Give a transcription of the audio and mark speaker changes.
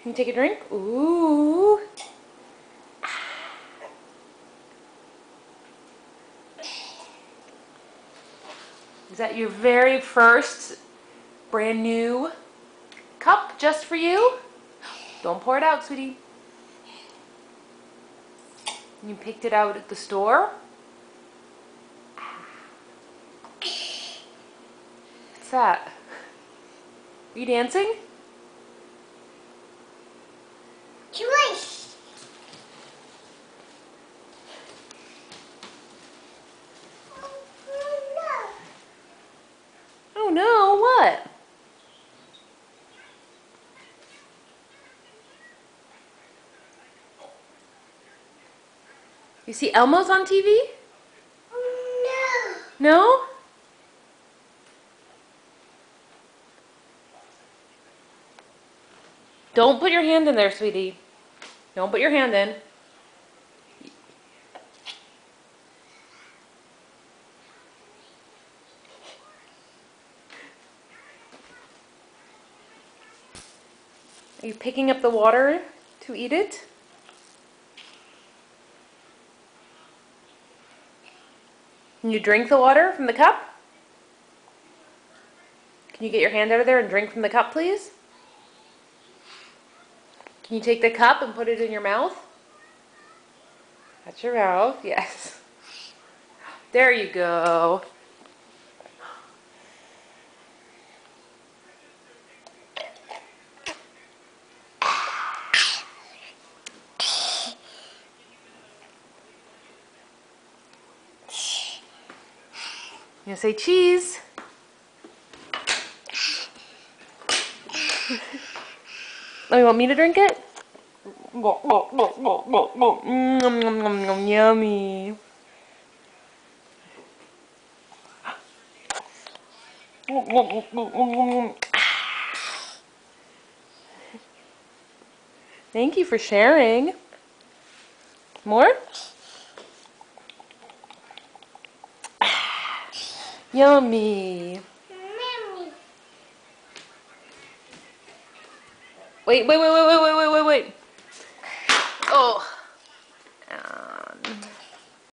Speaker 1: Can you take a drink? Ooh. Is that your very first brand new cup just for you? Don't pour it out, sweetie. You picked it out at the store? What's that? Are you dancing?
Speaker 2: Choice.
Speaker 1: Oh no, what? You see Elmo's on TV?
Speaker 2: No.
Speaker 1: No? Don't put your hand in there, sweetie. Don't put your hand in. Are you picking up the water to eat it? Can you drink the water from the cup? Can you get your hand out of there and drink from the cup, please? Can you take the cup and put it in your mouth? That's your mouth, yes. There you go. You gonna say cheese? Oh, you want me to drink it? Yummy. Thank you for sharing. More? Yummy.
Speaker 2: Mommy.
Speaker 1: Wait. Oh.